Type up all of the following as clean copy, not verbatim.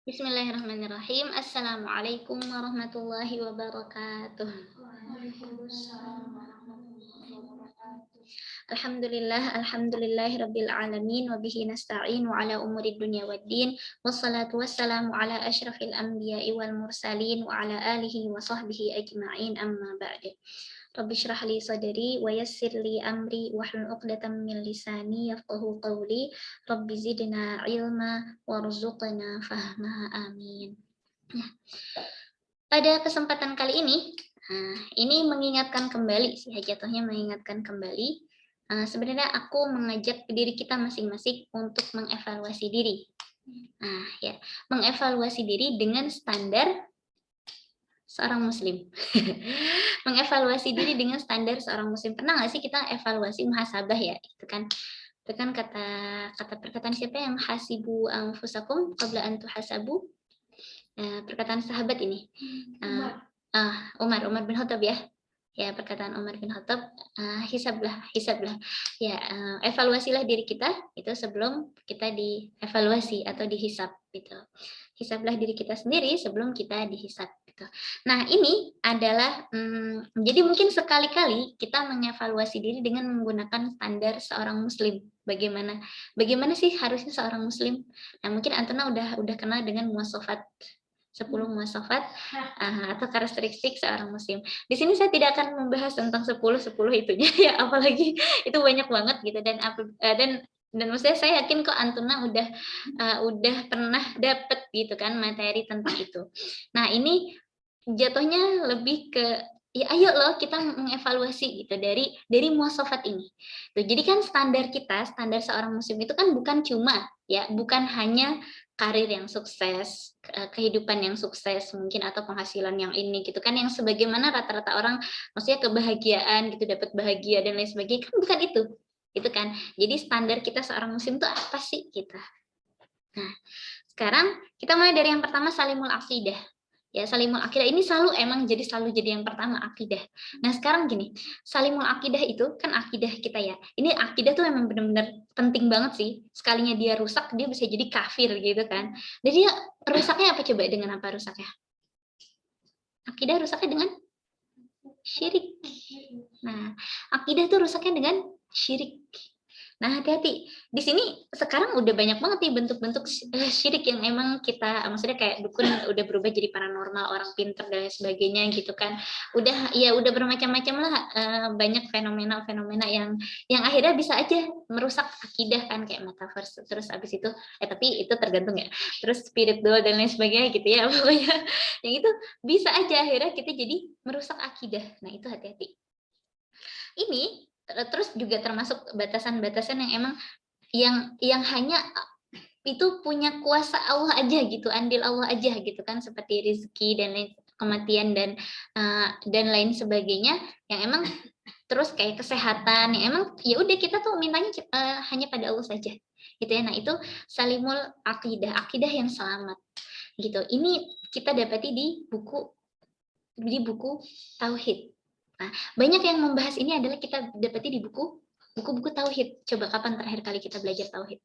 Bismillahirrahmanirrahim. Assalamualaikum warahmatullahi wabarakatuh. Alhamdulillahi rabbil alamin wa bihi nasta'in wa ala umuri dunya waddin. Wassalatu wassalamu ala asyrafil anbiya'i wal mursalin wa ala alihi wa sahbihi ajma'in amma ba'du. Rabbi shrah li sadri wa yassir li amri wahlul 'uqdatam min lisani yafqahu qawli. Rabbi zidna ilma warzuqna fahma, amin. Nah, pada kesempatan kali ini mengingatkan kembali sih, jatuhnya mengingatkan kembali. Sebenarnya aku mengajak diri kita masing-masing untuk mengevaluasi diri. Ya, mengevaluasi diri dengan standar seorang muslim. Mengevaluasi diri dengan standar seorang muslim. Pernah nggak sih kita evaluasi muhasabah ya? Itu kan kata perkataan siapa yang hasibu anfusakum qabla an tuhasabu? Perkataan sahabat ini. Umar bin Khattab ya. Ya, perkataan Umar bin Khattab, hisablah. Ya, evaluasilah diri kita itu sebelum kita dievaluasi atau dihisab gitu. Hisablah diri kita sendiri sebelum kita dihisab gitu. Nah, ini adalah jadi mungkin sekali-kali kita mengevaluasi diri dengan menggunakan standar seorang muslim. Bagaimana sih harusnya seorang muslim? Nah, mungkin Antona udah kenal dengan muwasafat 10 muwasafat atau karakteristik seorang muslim. Di sini saya tidak akan membahas tentang 10 itunya ya, apalagi itu banyak banget gitu dan maksudnya saya yakin kok Antuna udah pernah dapet gitu kan materi tentang itu. Nah, ini jatuhnya lebih ke ya ayo loh kita mengevaluasi gitu dari muwasafat ini. Tuh, jadi kan standar seorang muslim itu kan bukan hanya karir yang sukses, kehidupan yang sukses mungkin atau penghasilan yang ini gitu kan yang sebagaimana rata-rata orang maksudnya kebahagiaan gitu dapat bahagia dan lain sebagainya kan bukan itu. Itu kan. Jadi standar kita seorang muslim itu apa sih kita? Nah, sekarang kita mulai dari yang pertama salimul aqidah. Ya, salimul aqidah ini selalu jadi yang pertama akidah. Nah, sekarang gini, salimul aqidah itu kan akidah kita ya. Ini akidah tuh memang benar-benar penting banget sih. Sekalinya dia rusak, dia bisa jadi kafir gitu kan. Jadi dia rusaknya apa coba? Dengan apa rusaknya? Akidah rusaknya dengan syirik. Nah, akidah tuh rusaknya dengan syirik. Nah, hati-hati. Di sini sekarang udah banyak banget nih bentuk-bentuk syirik yang emang kita maksudnya kayak dukun udah berubah jadi paranormal, orang pinter dan lain sebagainya gitu kan. Udah bermacam-macam lah banyak fenomena-fenomena yang akhirnya bisa aja merusak akidah kan kayak metaverse terus abis itu tapi itu tergantung ya. Terus spiritual dan lain sebagainya gitu ya. Pokoknya yang itu bisa aja akhirnya kita jadi merusak akidah. Nah, itu hati-hati. Ini terus juga termasuk batasan-batasan yang emang yang hanya itu punya kuasa Allah aja gitu, andil Allah aja gitu kan seperti rezeki dan lain kematian dan lain sebagainya yang emang terus kayak kesehatan yang emang ya udah kita tuh mintanya hanya pada Allah saja gitu ya. Nah, itu salimul akidah yang selamat gitu. Ini kita dapati di buku tauhid. Nah, banyak yang membahas ini adalah kita dapati di buku-buku tauhid. Coba kapan terakhir kali kita belajar tauhid?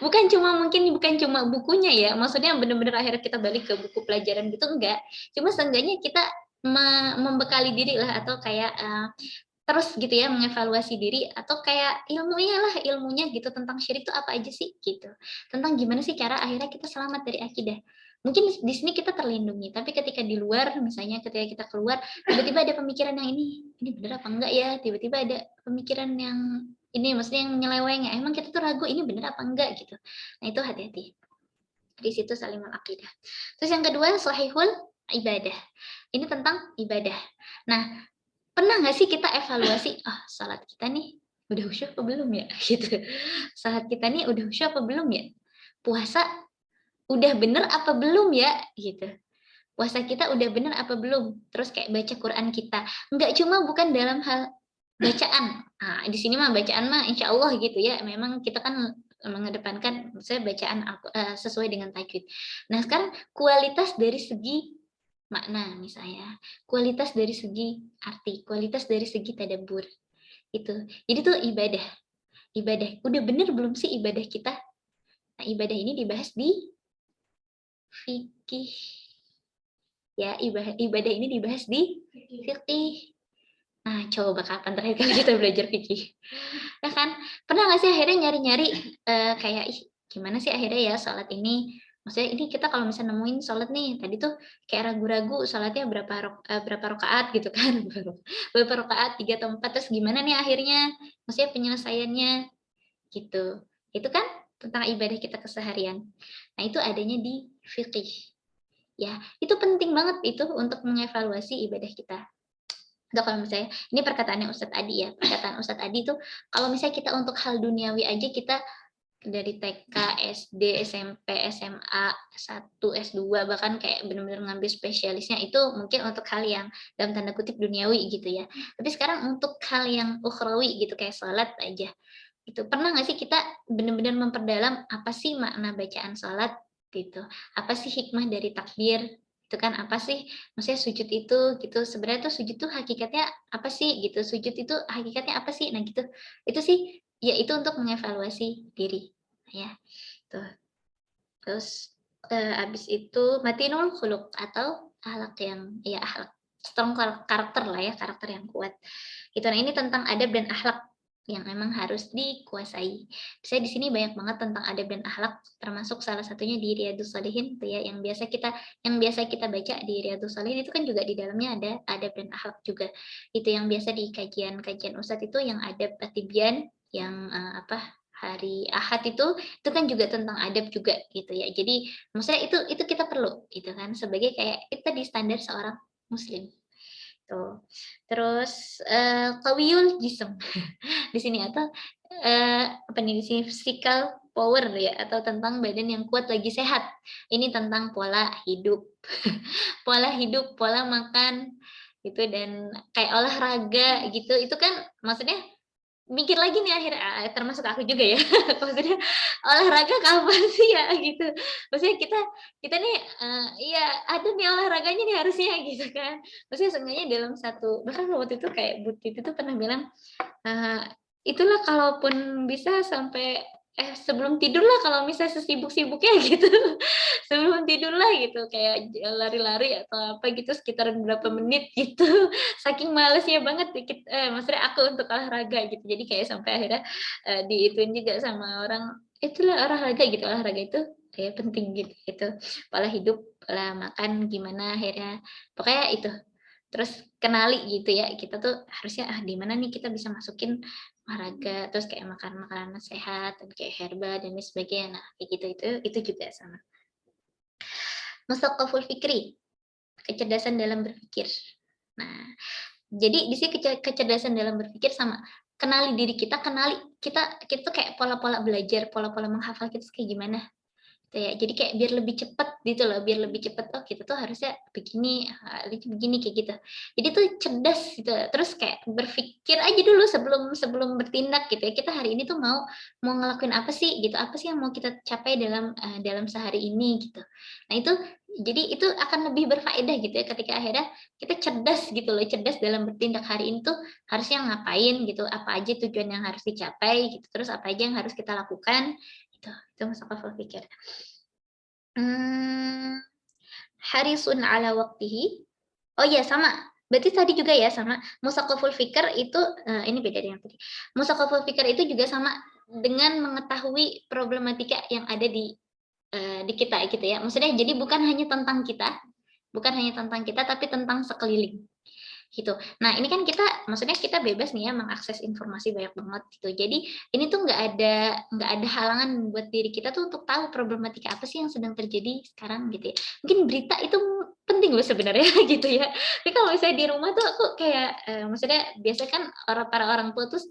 bukan cuma bukunya ya, maksudnya benar-benar akhirnya kita balik ke buku pelajaran gitu enggak. Cuma seenggaknya kita membekali diri lah atau kayak terus gitu ya mengevaluasi diri atau kayak ilmunya gitu tentang syirik itu apa aja sih gitu. Tentang gimana sih cara akhirnya kita selamat dari akidah. Mungkin di sini kita terlindungi, tapi ketika di luar misalnya ketika kita keluar tiba-tiba ada pemikiran yang ini benar apa enggak ya? Tiba-tiba ada pemikiran yang ini maksudnya yang menyeleweng ya. Emang kita tuh ragu ini benar apa enggak gitu. Nah, itu hati-hati. Di situ salimul akidah. Terus yang kedua sahihul ibadah. Ini tentang ibadah. Nah, pernah nggak sih kita evaluasi, salat kita nih udah khusyuk apa belum ya? Gitu. Salat kita nih udah khusyuk apa belum ya? Puasa udah bener apa belum ya? Gitu. Puasa kita udah bener apa belum? Terus kayak baca Quran kita. Bukan dalam hal bacaan. Di sini mah bacaan mah insya Allah gitu ya. Memang kita kan mengedepankan saya bacaan sesuai dengan tajwid. Nah, sekarang kualitas dari segi makna misalnya, kualitas dari segi arti, kualitas dari segi tadabbur itu. Jadi tuh ibadah. Udah bener belum sih ibadah kita? Nah, ibadah ini dibahas di fikih. Ya, ibadah ini dibahas di fikih. Nah, coba kapan terakhir kali kita belajar fikih? Ya kan? Pernah nggak sih akhirnya nyari-nyari kayak gimana sih akhirnya ya sholat ini? Maksudnya ini kita kalau misalnya nemuin sholat nih, tadi tuh kayak ragu-ragu sholatnya berapa rakaat gitu kan? Berapa rakaat, 3 atau 4, terus gimana nih akhirnya? Maksudnya penyelesaiannya gitu. Itu kan tentang ibadah kita keseharian. Nah, itu adanya di fikih. Ya, itu penting banget itu untuk mengevaluasi ibadah kita. Atau kalau misalnya, ini perkataannya Ustadz Adi ya, perkataan Ustadz Adi itu, kalau misalnya kita untuk hal duniawi aja kita dari TK, SD, SMP, SMA, S1, S2, bahkan kayak benar-benar ngambil spesialisnya itu mungkin untuk hal yang dalam tanda kutip duniawi gitu ya. Tapi sekarang untuk hal yang ukhrawi gitu, kayak sholat aja. Itu pernah nggak sih kita benar-benar memperdalam apa sih makna bacaan sholat gitu? Apa sih hikmah dari takbir? Itu kan apa sih? Maksudnya sujud itu gitu. Sebenarnya tuh sujud tuh hakikatnya apa sih gitu? Sujud itu hakikatnya apa sih? Nah gitu. Itu sih ya itu untuk mengevaluasi diri ya. Tuh. Terus habis itu matinul khuluq atau akhlak yang ya akhlak strong karakter lah ya, karakter yang kuat. Gitu. Nah, ini tentang adab dan akhlak yang memang harus dikuasai. Saya di sini banyak banget tentang adab dan akhlak, termasuk salah satunya di Riyadhus Shalihin tuh ya, yang biasa kita baca di Riyadhus Shalihin itu kan juga di dalamnya ada adab dan akhlak juga. Itu yang biasa di kajian-kajian Ustadz itu yang adab at-tibyan, yang hari Ahad itu kan juga tentang adab juga gitu ya. Jadi maksudnya itu kita perlu gitu kan sebagai kayak kita di standar seorang muslim. Tuh. Terus qawiyul jism di sini atau apa nih di sini physical power ya atau tentang badan yang kuat lagi sehat. Ini tentang pola hidup. Pola hidup, pola makan gitu dan kayak olahraga gitu. Itu kan maksudnya mikir lagi nih termasuk aku juga ya. Maksudnya olahraga kapan sih ya gitu. Maksudnya kita nih iya ada nih olahraganya nih harusnya gitu kan. Maksudnya seenggaknya dalam satu bahkan waktu itu kayak Butit itu pernah bilang itulah kalaupun bisa sampai sebelum tidur lah kalau misalnya sesibuk-sibuknya gitu. Sebelum tidur lah gitu kayak lari-lari atau apa gitu sekitar berapa menit gitu. Saking malesnya banget dikit maksudnya aku untuk olahraga gitu. Jadi kayak sampai akhirnya diituin juga sama orang itulah olahraga gitu. Olahraga itu kayak penting gitu. Pola hidup, pola makan gimana akhirnya. Pokoknya itu. Terus kenali gitu ya kita tuh harusnya di mana nih kita bisa masukin olahraga terus kayak makan makanan sehat dan kayak herbal dan sebagainya. Nah, kayak gitu itu juga sama. Musaqqaful fikri, kecerdasan dalam berpikir. Nah, jadi di sini kecerdasan dalam berpikir sama kenali diri kita, kita tuh kayak pola-pola belajar, pola-pola menghafal kita kayak gimana. Jadi kayak biar lebih cepat gitu loh, biar lebih cepat oh kita tuh harusnya begini, begini kayak gitu. Jadi tuh cerdas gitu. Terus kayak berpikir aja dulu sebelum bertindak gitu ya. Kita hari ini tuh mau ngelakuin apa sih gitu. Apa sih yang mau kita capai dalam sehari ini gitu. Nah, jadi itu akan lebih berfaedah gitu ya ketika akhirnya kita cerdas gitu loh, cerdas dalam bertindak hari ini tuh harusnya ngapain gitu, apa aja tujuan yang harus dicapai gitu. Terus apa aja yang harus kita lakukan itu masuk pikir. Harisun ala waktihi. Oh iya sama. Berarti tadi juga ya sama. Musaqaful fikr itu ini beda dengan tadi. Musaqaful fikr itu juga sama dengan mengetahui problematika yang ada di kita gitu ya. Maksudnya jadi bukan hanya tentang kita, tapi tentang sekeliling gitu. Nah, ini kan maksudnya kita bebas nih ya mengakses informasi banyak banget gitu. Jadi ini tuh nggak ada halangan buat diri kita tuh untuk tahu problematika apa sih yang sedang terjadi sekarang gitu ya. Mungkin berita itu penting loh sebenarnya gitu ya. Tapi kalau misalnya di rumah tuh aku kayak maksudnya biasa kan para orang tua tuh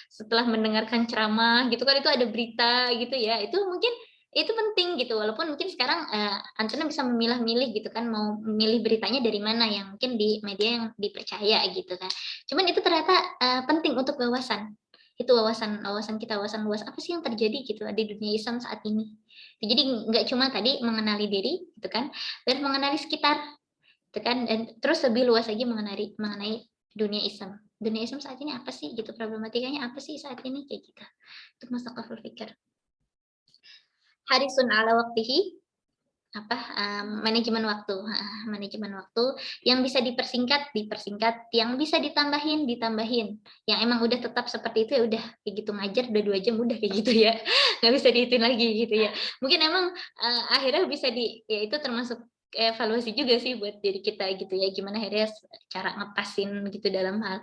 setelah mendengarkan ceramah gitu kan itu ada berita gitu ya. Itu mungkin itu penting gitu walaupun mungkin sekarang Antena bisa memilah-milih gitu kan mau memilih beritanya dari mana yang mungkin di media yang dipercaya gitu kan cuman itu ternyata penting untuk wawasan itu wawasan kita wawasan luas apa sih yang terjadi gitu di dunia Islam saat ini jadi nggak cuma tadi mengenali diri gitu kan dan mengenali sekitar gitu kan dan terus lebih luas lagi mengenai dunia Islam saat ini apa sih gitu problematikanya apa sih saat ini kayak gitu itu masuk ke berpikir harisun ala waktihi manajemen waktu, manajemen waktu yang bisa dipersingkat, yang bisa ditambahin. Yang emang udah tetap seperti itu ya udah kayak gitu, ngajar udah 2 jam udah kayak gitu ya, nggak bisa dihitung lagi gitu ya. Mungkin emang akhirnya bisa ya itu termasuk evaluasi juga sih buat diri kita gitu ya, gimana akhirnya cara ngepasin gitu dalam hal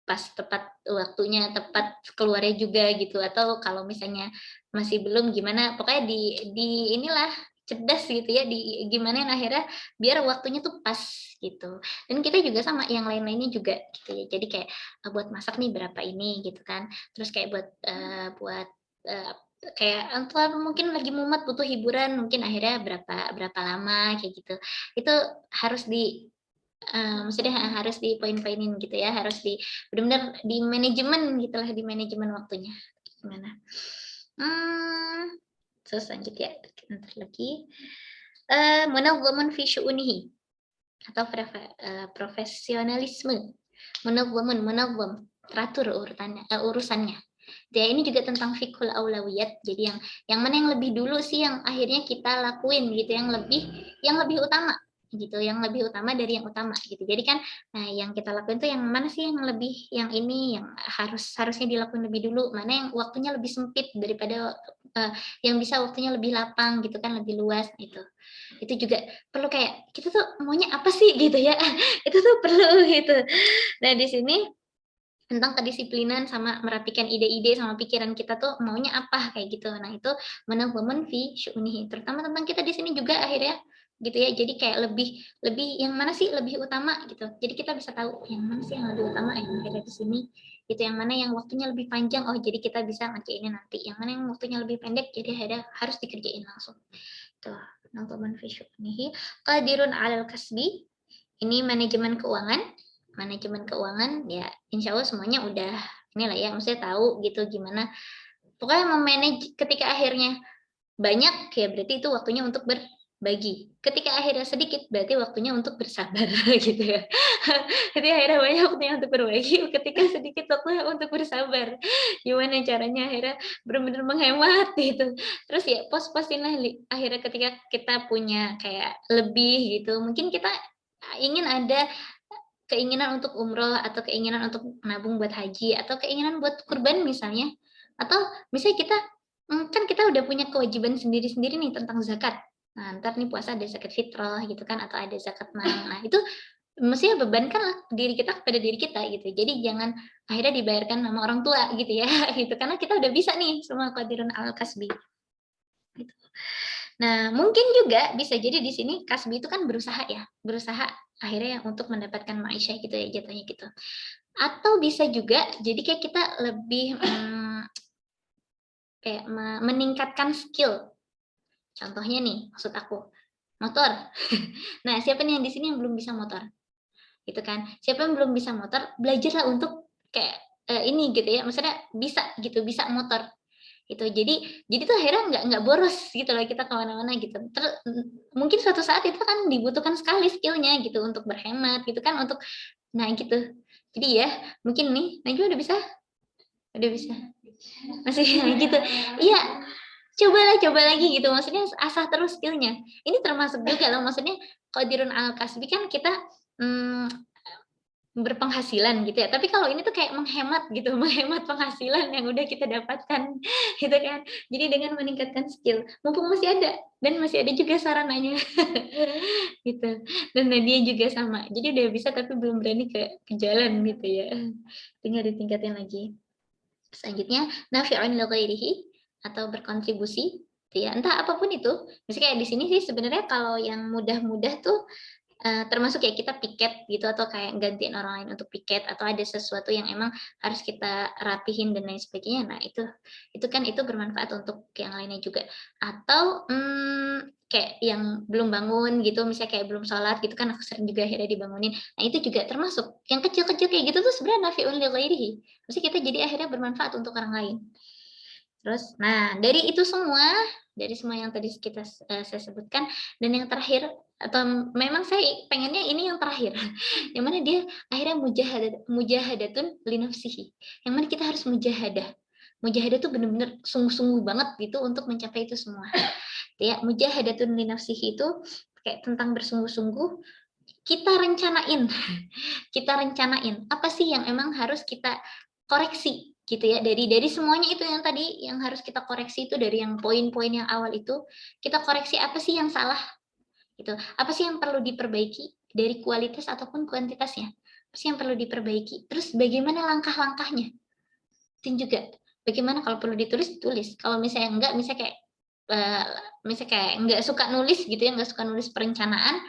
pas tepat waktunya, tepat keluarnya juga gitu, atau kalau misalnya masih belum gimana, pokoknya di inilah cerdas gitu ya, gimana yang akhirnya biar waktunya tuh pas gitu. Dan kita juga sama yang lain-lainnya juga gitu ya. Jadi kayak buat masak nih berapa ini gitu kan. Terus kayak buat kayak atau mungkin lagi mumet butuh hiburan, mungkin akhirnya berapa lama kayak gitu. Itu harus maksudnya harus dipoin-poinin gitu ya, harus benar-benar di manajemen gitulah, di manajemen waktunya. Gimana? Terus lanjut ya, bentar lagi. Munazzamun fi syu'unihi atau profesionalisme. Munazzam, teratur urusannya. Ya, ini juga tentang fikul aulawiyat. Jadi yang mana yang lebih dulu sih yang akhirnya kita lakuin gitu, yang lebih utama gitu, yang lebih utama dari yang utama gitu. Jadi kan yang kita lakuin tuh yang mana sih yang lebih, yang ini yang harusnya dilakuin lebih dulu, mana yang waktunya lebih sempit daripada yang bisa waktunya lebih lapang gitu kan, lebih luas gitu. Itu juga perlu kayak kita tuh maunya apa sih gitu ya. Itu tuh perlu gitu. Nah, di sini tentang kedisiplinan sama merapikan ide-ide sama pikiran kita tuh maunya apa kayak gitu. Nah, itu managhamun fi syu'unihi. Terutama tentang kita di sini juga akhirnya gitu ya. Jadi kayak lebih yang mana sih lebih utama gitu. Jadi kita bisa tahu yang mana sih yang lebih utama yang akhirnya di sini. Gitu, yang mana yang waktunya lebih panjang. Oh, jadi kita bisa ngerjainnya nanti. Yang mana yang waktunya lebih pendek jadi akhirnya harus dikerjain langsung. Tuh, managhamun fi syu'unihi qadirun 'alal kasbi. Ini manajemen keuangan ya, insya Allah semuanya udah inilah ya, maksudnya tahu gitu gimana pokoknya memanage. Ketika akhirnya banyak ya berarti itu waktunya untuk berbagi, ketika akhirnya sedikit berarti waktunya untuk bersabar gitu ya. Jadi akhirnya banyak waktunya untuk berbagi, ketika sedikit waktunya untuk bersabar. Gimana caranya akhirnya benar-benar menghemat gitu. Terus ya pos-posin lah akhirnya ketika kita punya kayak lebih gitu, mungkin kita ingin ada keinginan untuk umroh atau keinginan untuk menabung buat haji atau keinginan buat kurban misalnya, atau misalnya kita kan kita udah punya kewajiban sendiri-sendiri nih tentang zakat. Nah, ntar nih puasa ada zakat fitrah gitu kan, atau ada zakat mal. Nah, itu mestinya bebankan diri kita kepada diri kita gitu. Jadi jangan akhirnya dibayarkan sama orang tua gitu ya, gitu. Karena kita udah bisa nih semua qadirun al kasbi. Gitu. Nah, mungkin juga bisa jadi di sini kasbi itu kan berusaha ya, berusaha akhirnya untuk mendapatkan maisha gitu ya jatuhnya gitu. Atau bisa juga jadi kayak kita lebih kayak meningkatkan skill. Contohnya nih, maksud aku motor. Nah, siapa nih yang di sini yang belum bisa motor? Gitu kan. Siapa yang belum bisa motor, belajarlah untuk kayak ini gitu ya, maksudnya bisa gitu, bisa motor. Itu jadi tuh akhirnya nggak boros gitu loh kita kemana-mana gitu. Terus mungkin suatu saat itu kan dibutuhkan sekali skillnya gitu untuk berhemat gitu kan, untuk nah gitu. Jadi ya mungkin nih Najwa udah bisa masih gitu. Iya, coba lagi gitu, maksudnya asah terus skillnya. Ini termasuk juga loh, maksudnya qadirun al kasbi kan kita berpenghasilan gitu ya, tapi kalau ini tuh kayak menghemat gitu, menghemat penghasilan yang udah kita dapatkan gitu kan. Jadi dengan meningkatkan skill, mumpung masih ada dan masih ada juga sarananya gitu. Dan Nadia juga sama, jadi udah bisa tapi belum berani ke jalan gitu ya, tinggal ditingkatin lagi. Selanjutnya nafi'un li ghairihi atau berkontribusi ya, entah apapun itu. Misalnya kayak di sini sih sebenarnya kalau yang mudah-mudah tuh termasuk kayak kita piket gitu, atau kayak gantiin orang lain untuk piket, atau ada sesuatu yang emang harus kita rapihin dan lain sebagainya. Nah, itu kan itu bermanfaat untuk yang lainnya juga. Atau kayak yang belum bangun gitu, misalnya kayak belum sholat gitu kan, aku sering juga akhirnya dibangunin. Nah, itu juga termasuk. Yang kecil-kecil kayak gitu tuh sebenarnya nafi'un li ghairihi. Maksudnya kita jadi akhirnya bermanfaat untuk orang lain. Terus, nah dari semua yang tadi saya sebutkan, dan yang terakhir atau memang saya pengennya ini yang terakhir, yang mana dia akhirnya mujahadatun li nafsihi, yang mana kita harus mujahadah tuh benar-benar sungguh-sungguh banget gitu untuk mencapai itu semua. ya. Mujahadatun li nafsihi itu kayak tentang bersungguh-sungguh kita rencanain. Kita rencanain apa sih yang emang harus kita koreksi gitu ya, dari semuanya itu yang tadi yang harus kita koreksi itu, dari yang poin-poin yang awal itu kita koreksi apa sih yang salah gitu, apa sih yang perlu diperbaiki dari kualitas ataupun kuantitasnya, apa sih yang perlu diperbaiki, terus bagaimana langkah-langkahnya, itu juga bagaimana kalau perlu ditulis, kalau misalnya enggak, misalnya kayak enggak suka nulis gitu ya, enggak suka nulis perencanaan,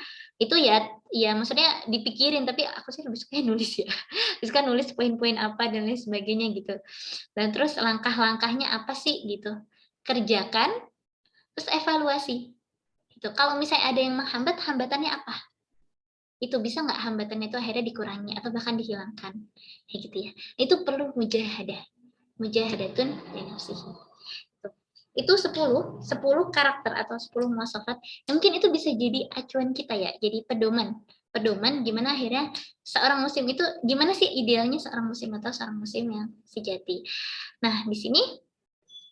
itu ya maksudnya dipikirin, tapi aku sih lebih suka nulis ya. Lebih suka nulis poin-poin apa dan lain sebagainya gitu. Dan terus langkah-langkahnya apa sih gitu. Kerjakan, terus evaluasi. Gitu. Kalau misalnya ada yang menghambat, hambatannya apa? Itu bisa nggak hambatannya itu akhirnya dikurangi atau bahkan dihilangkan. Kayak gitu ya. Itu perlu mujahadah. Mujahadatun li nafsihi. Itu 10 karakter atau 10 muasafat yang mungkin itu bisa jadi acuan kita ya, jadi pedoman gimana akhirnya seorang muslim itu, gimana sih idealnya seorang muslim atau seorang muslim yang sejati. Nah, di sini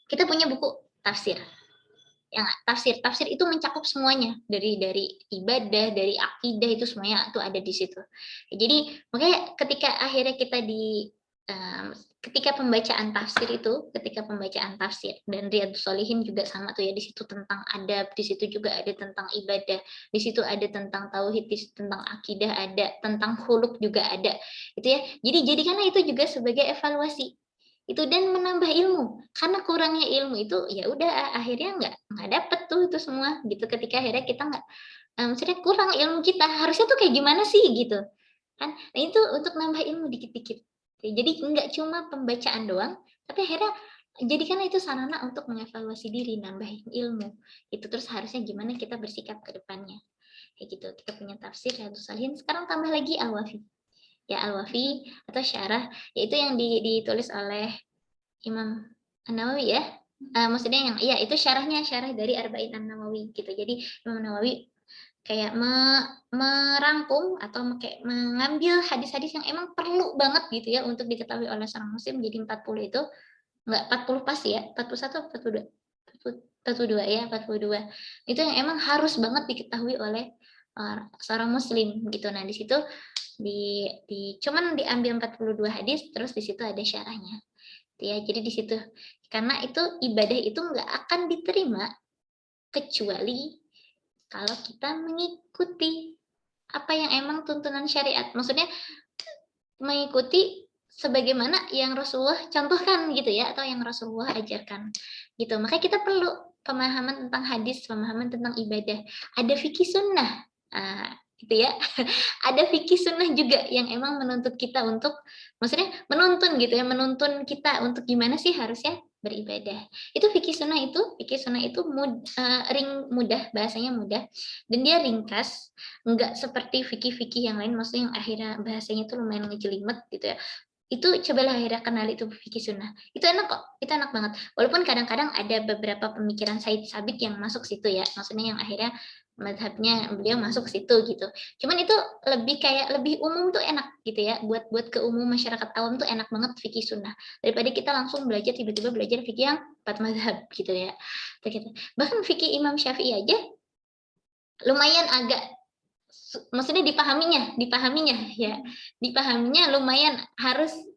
kita punya buku tafsir. Yang tafsir itu mencakup semuanya, dari ibadah, dari akidah, itu semuanya itu ada di situ. Jadi makanya ketika akhirnya kita ketika pembacaan tafsir dan Riyadhus Shalihin juga sama tuh ya, di situ tentang adab, di situ juga ada tentang ibadah, di situ ada tentang tauhid, di situ tentang akidah ada, tentang khuluq juga ada, itu ya. Jadi jadikanlah itu juga sebagai evaluasi itu dan menambah ilmu, karena kurangnya ilmu itu ya udah akhirnya nggak dapet tuh itu semua gitu, ketika akhirnya kita nggak maksudnya kurang ilmu kita harusnya tuh kayak gimana sih gitu kan. Nah itu untuk nambah ilmu dikit-dikit, jadi nggak cuma pembacaan doang, tapi akhirnya jadikan itu sarana untuk mengevaluasi diri, nambahin ilmu itu, terus harusnya gimana kita bersikap ke depannya kayak gitu. Kita punya tafsir Riyadhus Shalihin, sekarang tambah lagi Al-Wafi ya, Al-Wafi atau syarah, yaitu yang ditulis oleh Imam An-Nawawi ya. Maksudnya yang iya itu syarah dari Arba'in An-Nawawi gitu. Jadi Imam Nawawi kayak merangkum atau kayak mengambil hadis-hadis yang emang perlu banget gitu ya untuk diketahui oleh seorang muslim. Jadi 40 itu enggak 40 pas ya, 41 42. 42 ya, 42. Itu yang emang harus banget diketahui oleh seorang muslim gitu. Nah, di situ cuman diambil 42 hadis, terus di situ ada syarahnya. Ya, jadi di situ karena itu ibadah itu nggak akan diterima kecuali kalau kita mengikuti apa yang emang tuntunan syariat. Maksudnya mengikuti sebagaimana yang Rasulullah contohkan gitu ya, atau yang Rasulullah ajarkan gitu. Makanya kita perlu pemahaman tentang hadis, pemahaman tentang ibadah. Ada fikih sunnah, gitu ya. Ada fikih sunnah juga yang emang menuntut kita untuk, maksudnya menuntun gitu ya, menuntun kita untuk gimana sih harusnya beribadah. Itu fikih sunnah itu mudah, bahasanya mudah, dan dia ringkas, nggak seperti fikih-fikih yang lain, maksudnya yang akhirnya bahasanya itu lumayan ngejelimet gitu ya. Itu cobalah akhirnya kenal itu fikih sunnah. Itu enak kok, itu enak banget. Walaupun kadang-kadang ada beberapa pemikiran Said Sabik yang masuk situ ya, maksudnya yang akhirnya madhabnya beliau masuk situ gitu. Cuman itu lebih umum tuh enak gitu ya, buat ke umum masyarakat awam tuh enak banget fikih sunnah, daripada kita langsung belajar tiba-tiba belajar fikih yang 4 madhab gitu ya. Bahkan fikih Imam Syafi'i aja lumayan agak, maksudnya dipahaminya lumayan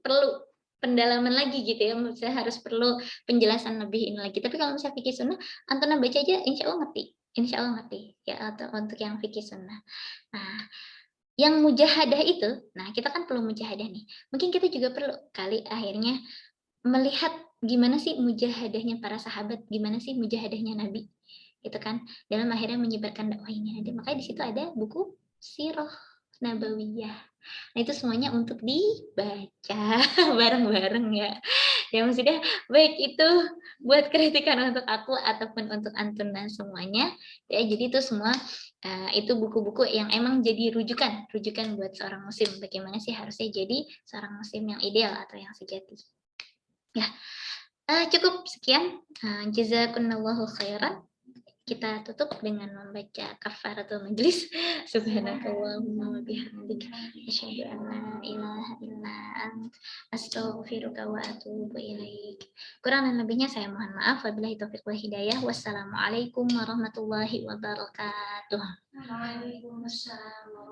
perlu pendalaman lagi gitu ya, maksudnya harus perlu penjelasan lebih ini lagi. Tapi kalau misalnya fikih sunnah, Antona baca aja insya Allah ngerti ya, atau untuk yang fikih sunnah. Nah, yang mujahadah itu, nah kita kan perlu mujahadah nih, mungkin kita juga perlu kali akhirnya melihat gimana sih mujahadahnya para sahabat, gimana sih mujahadahnya Nabi gitu kan, dalam akhirnya menyebarkan dakwah ini. Makanya di situ ada buku Sirah Nabawiyah. Nah, itu semuanya untuk dibaca bareng-bareng ya. Ya maksudnya baik itu buat kritikan untuk aku ataupun untuk Antuna semuanya. Ya, jadi itu semua itu buku-buku yang emang jadi rujukan buat seorang muslim, bagaimana sih harusnya jadi seorang muslim yang ideal atau yang sejati. Ya, cukup sekian. Jazakumullahu khairan. kita tutup dengan membaca kafaratul majlis. Subhanakallahumma wa bihamdika asyhadu an la ilaha illa anta astaghfiruka wa atubu ilaik. Kurang dan lebihnya saya mohon maaf. Wabillahi taufiq wal hidayah. Wassalamualaikum warahmatullahi wabarakatuh. Waalaikumsalam.